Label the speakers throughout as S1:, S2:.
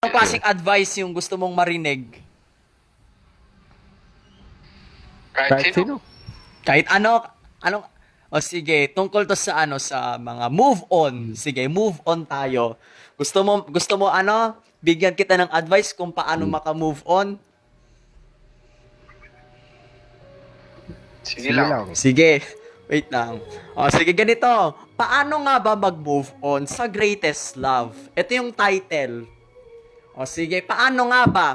S1: Anong klaseng advice yung gusto mong marinig?
S2: Kahit
S3: Kahit
S2: sino.
S3: sino.
S1: Kahit anong, o sige, tungkol to sa sa mga move on. Sige, move on tayo. Gusto mo bigyan kita ng advice kung paano maka-move on?
S2: Sige
S3: Sige
S2: lang.
S3: lang.
S1: Sige, wait lang. O, sige, ganito. Paano nga ba mag-move on sa greatest love? Ito yung title. O, sige, paano nga ba?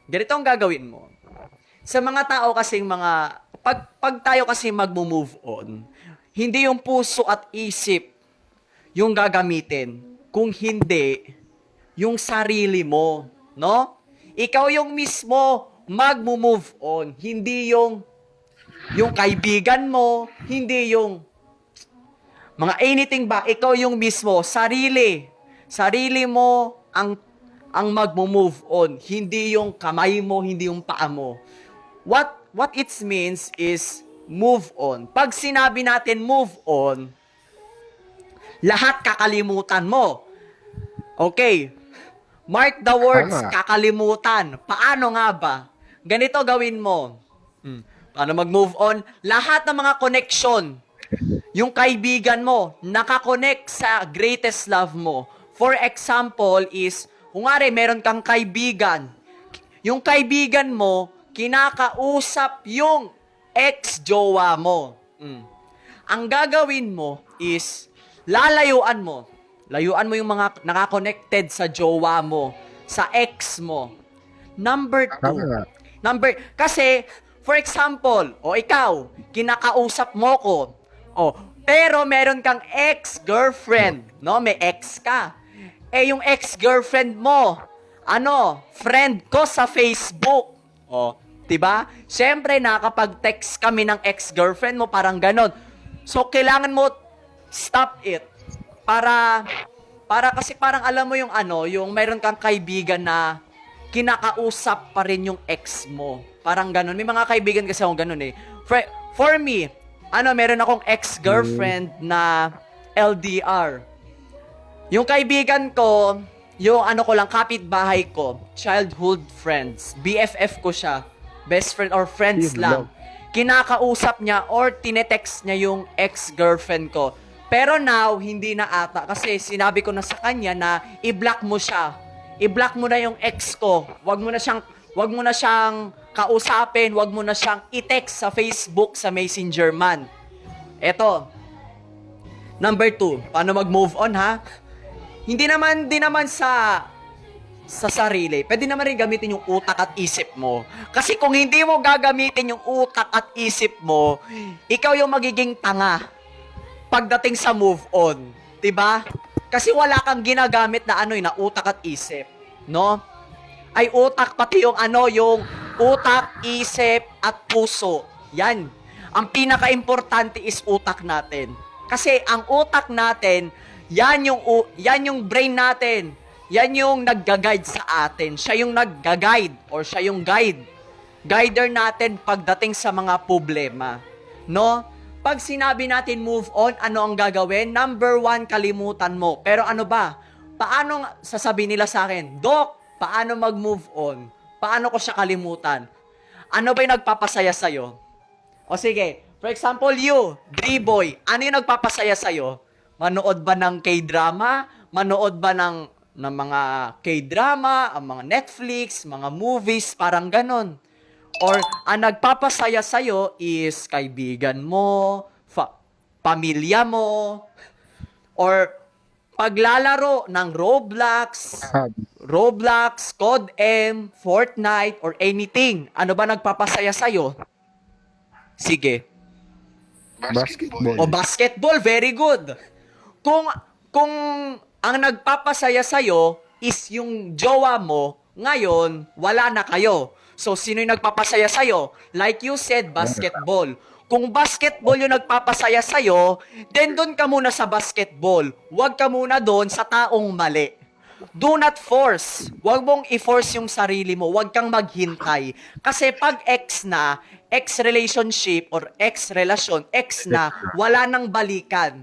S1: Ganito ang gagawin mo. Sa mga tao kasing pag tayo kasi mag-move on, hindi yung puso at isip yung gagamitin. Kung hindi, yung sarili mo, no? Ikaw yung mismo mag-move on, hindi yung kaibigan mo, hindi yung mga anything ba, ikaw yung mismo, sarili. Sarili mo ang mag-move on, hindi yung kamay mo, hindi yung paa mo. What it means is move on. Pag sinabi natin move on, lahat kakalimutan mo. Okay. Mark the words,
S3: Tama.
S1: kakalimutan. Paano nga ba? Ganito gawin mo. Paano mag-move on? Lahat ng mga connection, yung kaibigan mo, nakakonect sa greatest love mo. For example is, kungari meron kang kaibigan. Yung kaibigan mo, kinakausap yung ex-jowa mo. Ang gagawin mo is, lalayuan mo. Layuan mo yung mga nakakonected sa jowa mo, sa ex mo. Number two.
S3: Tama.
S1: Kasi, for example, ikaw, kinakausap mo ko. Pero meron kang ex-girlfriend, no? May ex ka. Yung ex-girlfriend mo, friend ko sa Facebook. 'Di ba? Siyempre, nakakapag-text kami ng ex-girlfriend mo, parang ganon. So, kailangan mo stop it. Para kasi parang alam mo yung meron kang kaibigan na kinakausap pa rin yung ex mo. Parang ganun. May mga kaibigan kasi akong ganun eh. For me, meron akong ex-girlfriend na LDR. Yung kaibigan ko, yung ko lang, kapitbahay ko, childhood friends, BFF ko siya, best friend or friends
S3: Yun
S1: lang.
S3: lang.
S1: Kinakausap niya or tinetext niya yung ex-girlfriend ko. Pero now, hindi na ata. Kasi sinabi ko na sa kanya na i-block mo siya. I-block mo na yung ex ko. Wag mo na siyang kausapin, wag mo na siyang i-text sa Facebook, sa Messenger man. Eto. Number 2, paano mag-move on ha? Hindi naman sa sarili. Pwede naman rin gamitin yung utak at isip mo. Kasi kung hindi mo gagamitin yung utak at isip mo, ikaw yung magiging tanga pagdating sa move on, 'di ba? Kasi wala kang ginagamit na na utak at isip, no? Ay utak pati yung yung utak, isip at puso. Yan. Ang pinaka-importante is utak natin. Kasi ang utak natin, yan yung brain natin. Yan yung nagga-guide sa atin. Siya yung nagga-guide or siya yung guider natin pagdating sa mga problema, no? Pag sinabi natin move on, ano ang gagawin? Number 1, kalimutan mo. Pero ano ba? Paano sasabihin nila sa akin, Doc, paano mag-move on? Paano ko siya kalimutan? Ano ba yung nagpapasaya sa'yo? O sige, for example, you, D-boy, ano yung nagpapasaya sa'yo? Manood ba ng K-drama? Manood ba ng mga K-drama, ang mga Netflix, mga movies, parang ganon? Or ang nagpapasaya sa'yo is kaibigan mo, pamilya mo, or paglalaro ng Roblox, Code M, Fortnite, or anything. Ano ba nagpapasaya sa'yo? Sige.
S2: Basketball.
S1: Basketball, very good. Kung ang nagpapasaya sa'yo is yung jowa mo, ngayon, wala na kayo. So, sino yung nagpapasaya sa'yo? Like you said, basketball. Kung basketball yung nagpapasaya sa'yo, then doon ka muna sa basketball. Huwag ka muna doon sa taong mali. Do not force. Huwag mong i-force yung sarili mo. Huwag kang maghintay. Kasi pag ex relationship or ex relasyon, ex na, wala nang balikan.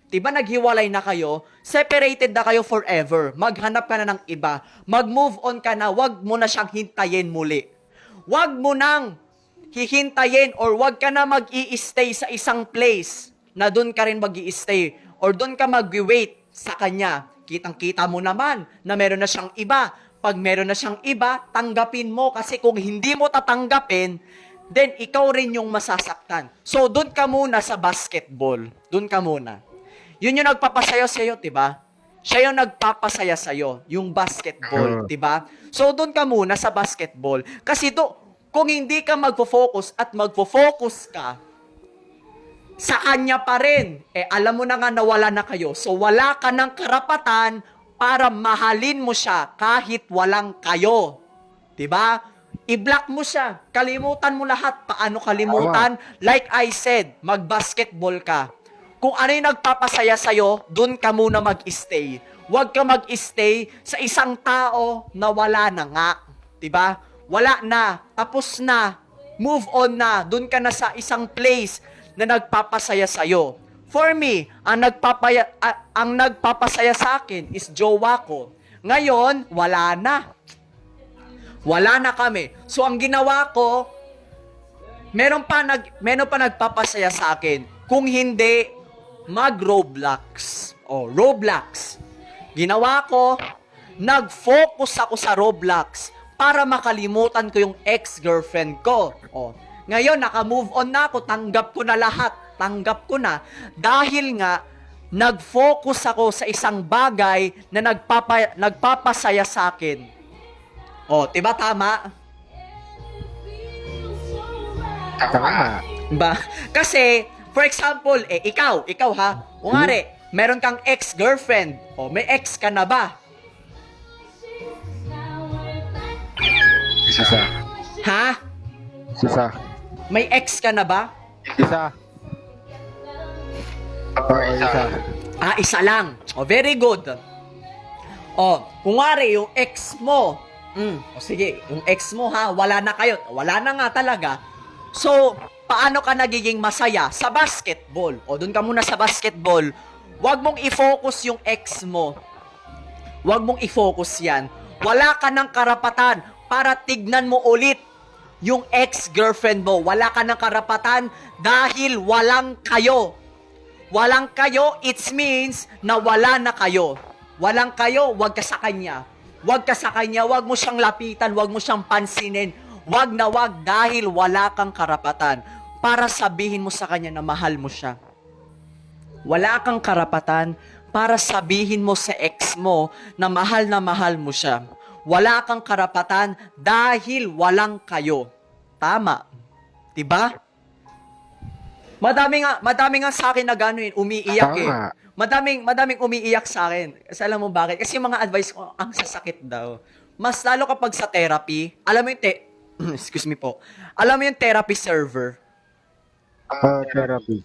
S1: Diba naghiwalay na kayo? Separated na kayo forever. Maghanap ka na ng iba. Mag-move on ka na. Wag mo na siyang hintayin muli. Wag mo nang hihintayin or wag ka na mag-i-stay sa isang place na doon ka rin mag-i-stay or doon ka mag-wait sa kanya. Kitang-kita mo naman na meron na siyang iba. Pag meron na siyang iba, tanggapin mo kasi kung hindi mo tatanggapin, then ikaw rin yung masasaktan. So, doon ka muna sa basketball. Doon ka muna. Yun yung nagpapasaya sa'yo, diba? Siya yung nagpapasaya sa'yo, yung basketball, diba? So, doon ka muna sa basketball. Kasi kung hindi ka magfo-focus at magfo-focus ka, sa kanya pa rin, alam mo na nga nawala na kayo. So, wala ka ng karapatan para mahalin mo siya kahit walang kayo. Diba? I-block mo siya. Kalimutan mo lahat. Paano kalimutan? Like I said, mag-basketball ka. Kung ano yung nagpapasaya sa'yo, dun ka muna mag-stay. Huwag ka mag-stay sa isang tao na wala na nga. Diba? Wala na. Tapos na. Move on na. Dun ka na sa isang place na nagpapasaya sa'yo. For me, ang nagpapasaya sa akin is jowa ko. Ngayon, wala na. Wala na kami. So, ang ginawa ko, meron pa nagpapasaya sa akin. Kung hindi, mag-Roblox. Roblox. Ginawa ko, nag-focus ako sa Roblox para makalimutan ko yung ex-girlfriend ko. Ngayon, naka-move on na ako. Tanggap ko na lahat. Tanggap ko na. Dahil nga, nag-focus ako sa isang bagay na nagpapasaya sa akin. Diba tama?
S2: Tama.
S1: Ba? Kasi, for example, ikaw ha, kungari, meron kang ex-girlfriend, may ex ka na ba?
S2: Isa.
S1: Ha?
S3: Isa.
S1: May ex ka na ba?
S3: Isa.
S2: Isa.
S1: Isa lang. Very good. Kungari, yung ex mo, sige, yung ex mo ha, wala na kayo, wala na nga talaga. So, paano ka nagiging masaya? Sa basketball. Doon ka muna sa basketball. Huwag mong i-focus yung ex mo. Huwag mong i-focus yan. Wala ka ng karapatan para tignan mo ulit yung ex-girlfriend mo. Wala ka ng karapatan dahil walang kayo. Walang kayo, it means na wala na kayo. Walang kayo, wag ka sa kanya. Wag ka sa kanya, wag mo siyang lapitan, wag mo siyang pansinin. Wag na wag dahil wala kang karapatan para sabihin mo sa kanya na mahal mo siya. Wala kang karapatan para sabihin mo sa ex mo na mahal mo siya. Wala kang karapatan dahil walang kayo. Tama. Diba? Madami nga sa akin na gano'n, umiiyak
S3: Tama.
S1: Madaming umiiyak sa akin. Kasi alam mo bakit? Kasi yung mga advice ko, ang sasakit daw. Mas lalo kapag sa therapy, alam mo yung excuse me po. Alam mo yung therapy server?
S3: Therapy.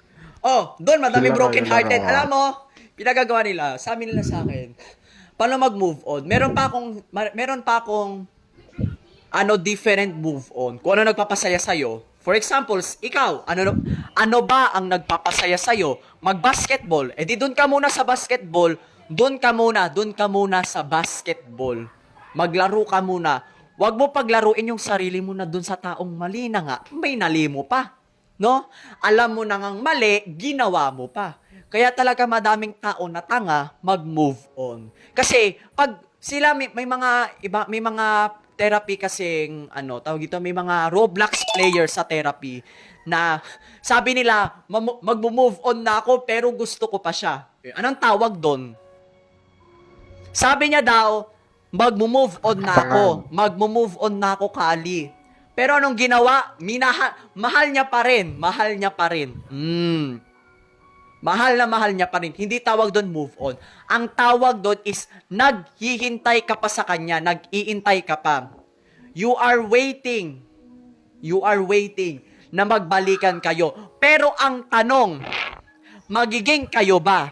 S1: Doon madaming
S3: Sila
S1: broken
S3: na
S1: hearted.
S3: ginawa.
S1: Alam mo, pinagagawa nila, sabi nila sa akin, paano mag-move on? Meron pa akong different move on. Kung ano nagpapasaya sa'yo. For example, ikaw, ano ba ang nagpapasaya sa'yo? Mag-basketball. Di doon ka muna sa basketball. Doon ka muna sa basketball. Maglaro ka muna. Huwag mo paglaruin yung sarili mo na doon sa taong mali na nga. May nali mo pa. No? Alam mo na ngang mali, ginawa mo pa. Kaya talaga madaming tao na tanga mag-move on. Kasi pag sila may mga therapy kasing tawag dito, may mga Roblox players sa therapy na sabi nila mag-move on na ako pero gusto ko pa siya. Anong tawag doon? Sabi niya daw mag-move on na ako. Mag-move on na ako, Kali. Pero anong ginawa? Mahal niya pa rin. Mahal niya pa rin. Hindi tawag doon move on. Ang tawag doon is naghihintay ka pa sa kanya. Nag-iintay ka pa. You are waiting na magbalikan kayo. Pero ang tanong, magiging kayo ba?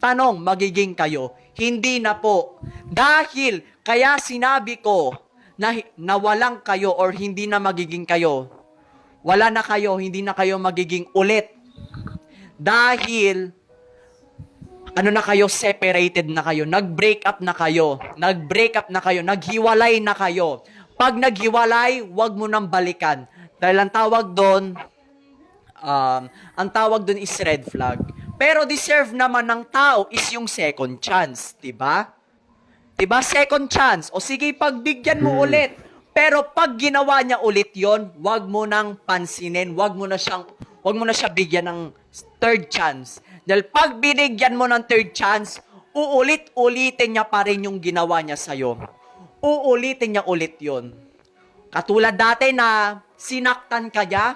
S1: Tanong, magiging kayo? Hindi na po. Dahil, kaya sinabi ko na walang kayo or hindi na magiging kayo. Wala na kayo, hindi na kayo magiging ulit. Dahil, ano na kayo, separated na kayo, nag-break up na kayo, naghiwalay na kayo. Pag naghiwalay, wag mo nang balikan. Dahil ang tawag doon is red flag. Pero deserve naman ng tao is yung second chance, 'di ba? 'Di ba? Second chance. O sige, pagbigyan mo ulit. Pero pag ginawa niya ulit 'yon, wag mo nang pansinin, wag mo na siya bigyan ng third chance. Dahil pag binigyan mo ng third chance, uulit-ulitin niya pa rin yung ginawa niya sa'yo. Uulitin niya ulit 'yon. Katulad dati na sinaktan ka niya,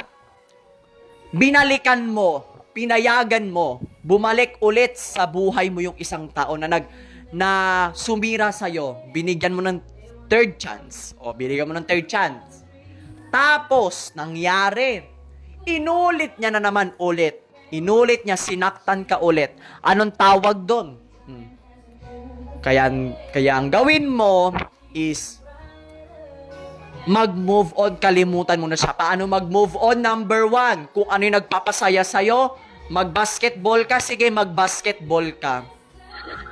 S1: binalikan mo, pinayagan mo, bumalik ulit sa buhay mo yung isang tao na sumira sa'yo, binigyan mo ng third chance. Binigyan mo ng third chance. Tapos, nangyari, inulit niya na naman ulit. Inulit niya, sinaktan ka ulit. Anong tawag doon? Kaya ang gawin mo is mag-move on, kalimutan mo na siya. Paano mag-move on? Number 1, kung ano yung nagpapasaya sa'yo, mag-basketball ka, sige, mag-basketball ka.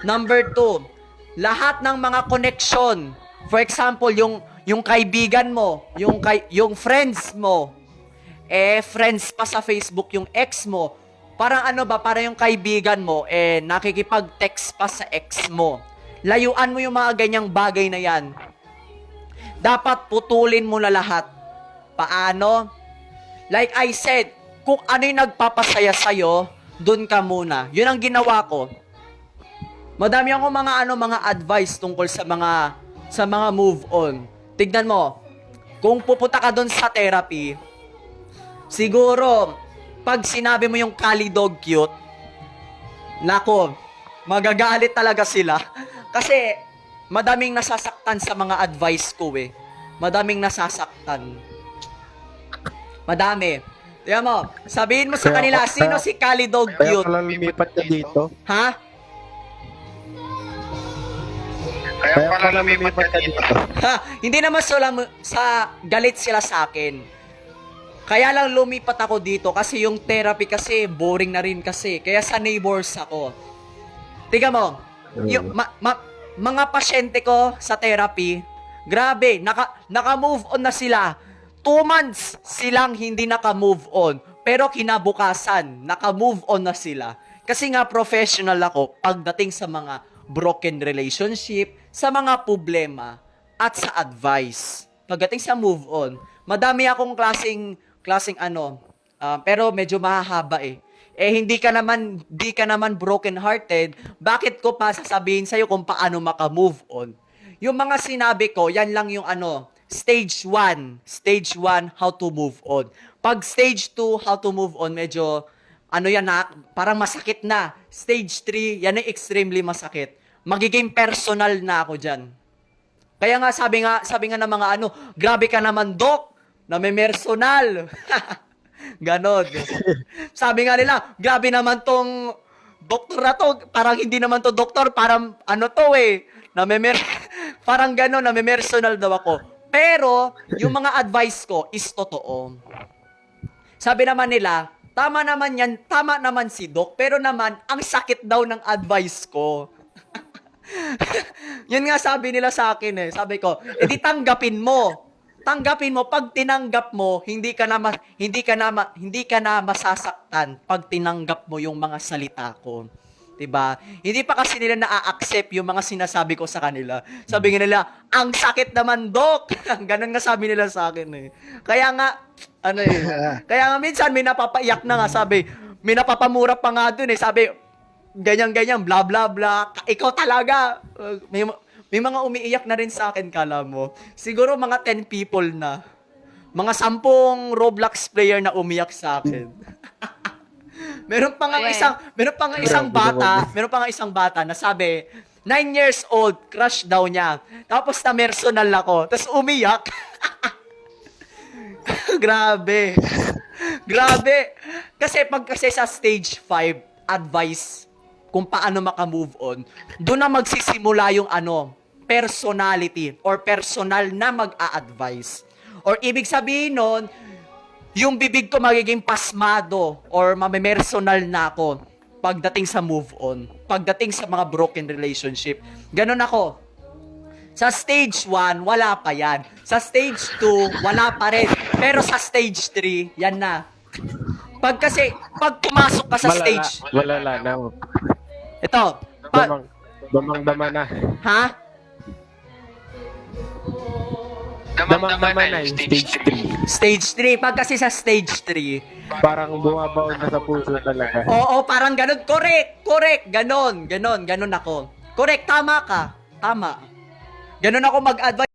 S1: Number 2, lahat ng mga connection, for example, yung kaibigan mo, yung friends mo, friends pa sa Facebook yung ex mo, parang parang yung kaibigan mo, nakikipag-text pa sa ex mo. Layuan mo yung mga ganyang bagay na yan. Dapat putulin mo na lahat. Paano? Like I said, kung ano yung nagpapasaya sa'yo, dun ka muna. Yun ang ginawa ko. Madami akong mga advice tungkol sa mga move on. Tignan mo, kung pupunta ka dun sa therapy, siguro, pag sinabi mo yung Cali Dog cute, nako, magagalit talaga sila. Kasi, madaming nasasaktan sa mga advice ko Madaming nasasaktan. Madami. Tignan mo, sabihin mo sa kanila, sino si Cali Dog
S3: Kaya
S1: cute?
S3: pala lumipat ka dito.
S1: Ha?
S2: Kaya pala lumipat ka dito.
S1: Ha? Hindi naman sa galit sila sa akin. Kaya lang lumipat ako dito kasi yung therapy kasi boring na rin kasi. Kaya sa neighbors ako. Tignan mo, yung, mga pasyente ko sa therapy, grabe, naka-move on na sila. 2 months silang hindi naka-move on. Pero kinabukasan, naka-move on na sila. Kasi nga professional ako pagdating sa mga broken relationship, sa mga problema, at sa advice. Pagdating sa move on, madami akong klaseng pero medyo mahahaba hindi ka naman broken-hearted, bakit ko pa sasabihin sa'yo kung paano maka-move on? Yung mga sinabi ko, yan lang yung stage 1. Stage 1, how to move on. Pag stage 2, how to move on, medyo, parang masakit na. Stage 3, yan ay extremely masakit. Magiging personal na ako dyan. Kaya nga, sabi nga ng mga grabe ka naman, Doc, na may personal. Ganon. Sabi nga nila, grabe naman tong doktor na to. Parang hindi naman to doktor, parang parang ganon, na may personal daw ako. Pero, yung mga advice ko is totoo. Sabi naman nila, tama naman si Doc, pero naman, ang sakit daw ng advice ko. Yun nga sabi nila sa akin Sabi ko, edi tanggapin mo. Pag tinanggap mo, hindi ka na masasaktan pag tinanggap mo yung mga salita ko. 'Di ba? Hindi pa kasi nila na-accept yung mga sinasabi ko sa kanila. Sabi nila, ang sakit naman, Doc. Ganun nga sabi nila sa akin Kaya nga kaya nga minsan may napapaiyak na nga, sabi, may napapamura pa nga dun sabi, ganyan, bla bla bla. Ikaw talaga. May mga umiiyak na rin sa akin, kala mo. Siguro mga 10 people na. Mga 10 Roblox player na umiyak sa akin. meron pa nga isang bata na sabi, 9 years old, crush daw niya. Tapos na personal ako. Tapos umiyak. Grabe. Kasi sa stage 5, advice kung paano maka-move on, doon na magsisimula yung personality or personal na mag-a-advise. Or ibig sabihin nun, yung bibig ko magiging pasmado or mamemersonal na ako. pagdating sa move on, pagdating sa mga broken relationship. Ganon ako. Sa stage 1, wala pa yan. Sa stage 2, wala pa rin. Pero sa stage 3, yan na. Pag pumasok ka sa stage,
S3: Malala na.
S1: ito,
S3: Damang-dama na.
S1: ha?
S3: Damang-dama na yung stage 3.
S1: Stage 3. Pag kasi sa stage 3,
S3: Parang bumabaon na sa puso talaga.
S1: oo, parang ganun. Correct. Ganon ako. Correct, tama ka. Tama. Ganon ako mag-advise.